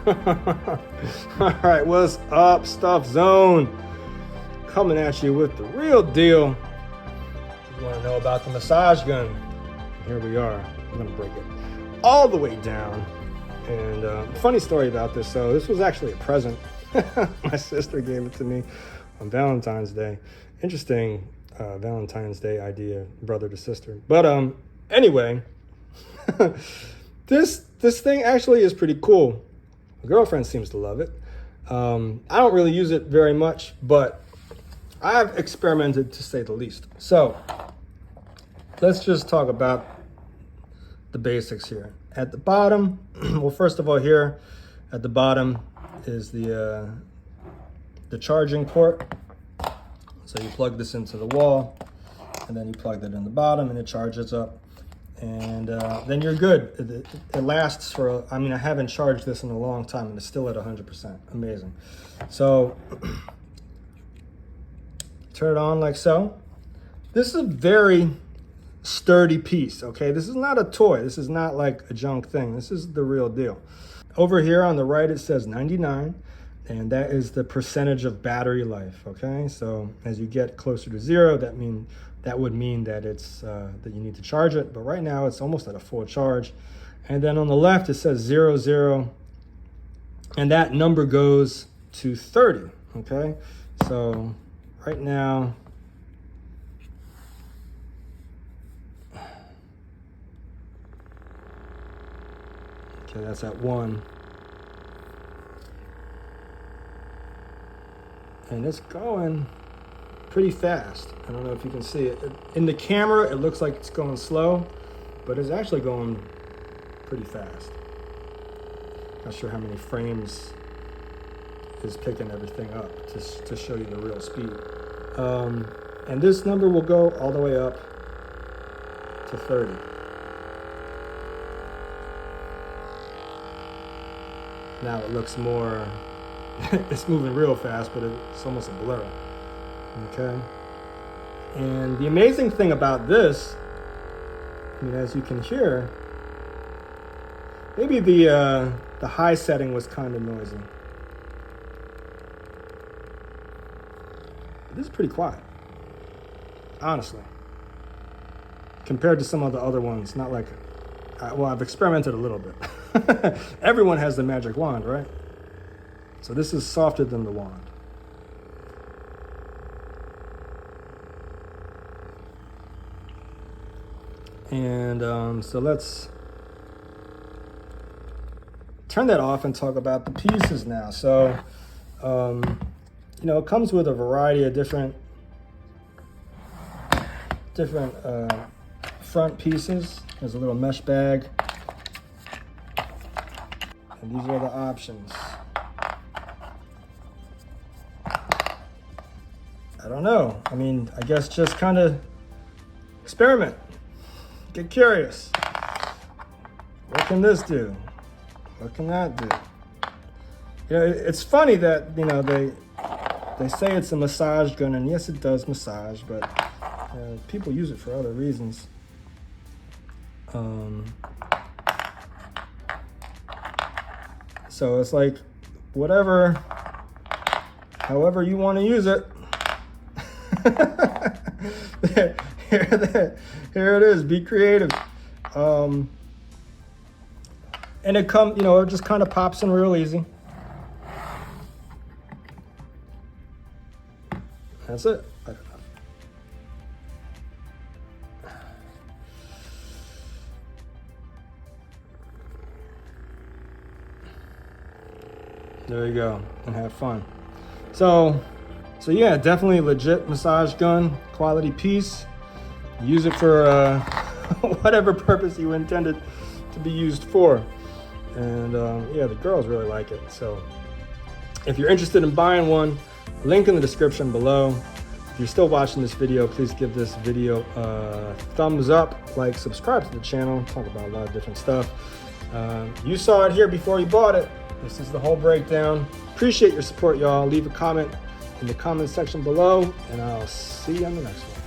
All right, what's up, Stuff Zone? Coming at you with the real deal. You want to know about the massage gun? Here we are. I'm gonna break it all the way down. And funny story about this. So this was actually a present. My sister gave it to me on Valentine's Day. Interesting Valentine's Day idea, brother to sister. But anyway, this thing actually is pretty cool. My girlfriend seems to love it. I don't really use it very much, but I've experimented to say the least. So let's just talk about the basics here. At the bottom, well, first of all, here at the bottom is the charging port. So you plug this into the wall, and then you plug that in the bottom, and it charges up. And then you're good. It lasts for, I mean, I haven't charged this in a long time, and it's still at 100%. Amazing. So turn it on like so. This is a very sturdy piece, okay? This is not a toy. This is not like a junk thing. This is the real deal. Over here on the right, it says 99, and that is the percentage of battery life, okay? So as you get closer to zero, that would mean that it's that you need to charge it, but right now it's almost at a full charge. And then on the left, it says 00, and that number goes to 30, okay? So right now, okay, that's at 1. And it's going pretty fast. I don't know if you can see it. In the camera, it looks like it's going slow, but it's actually going pretty fast. Not sure how many frames is picking everything up to show you the real speed. And this number will go all the way up to 30. Now it looks more, it's moving real fast, but it's almost a blur. Okay. And the amazing thing about this, I mean, as you can hear, maybe the high setting was kind of noisy. But this is pretty quiet, honestly, compared to some of the other ones. Not like, well, I've experimented a little bit. Everyone has the magic wand, right? So this is softer than the wand. And so let's turn that off and talk about the pieces now. So, you know, it comes with a variety of different front pieces. There's a little mesh bag. And these are the options. I don't know. I mean, I guess just kind of experiment. Get curious. What can this do? What can that do? You know, it's funny that, you know, they say it's a massage gun, and yes, it does massage, but people use it for other reasons. So it's like, whatever, however you want to use it. Here it is. Be creative. And it it just kind of pops in real easy. That's it. I don't know. There you go, and have fun. So yeah, definitely legit massage gun, quality piece. Use it for whatever purpose you intended to be used for. And yeah, the girls really like it. So if you're interested in buying one, link in the description below. If you're still watching this video, please give this video a thumbs up, like, subscribe to the channel. Talk about a lot of different stuff. You saw it here before you bought it. This is the whole breakdown. Appreciate your support, y'all. Leave a comment in the comment section below, and I'll see you on the next one.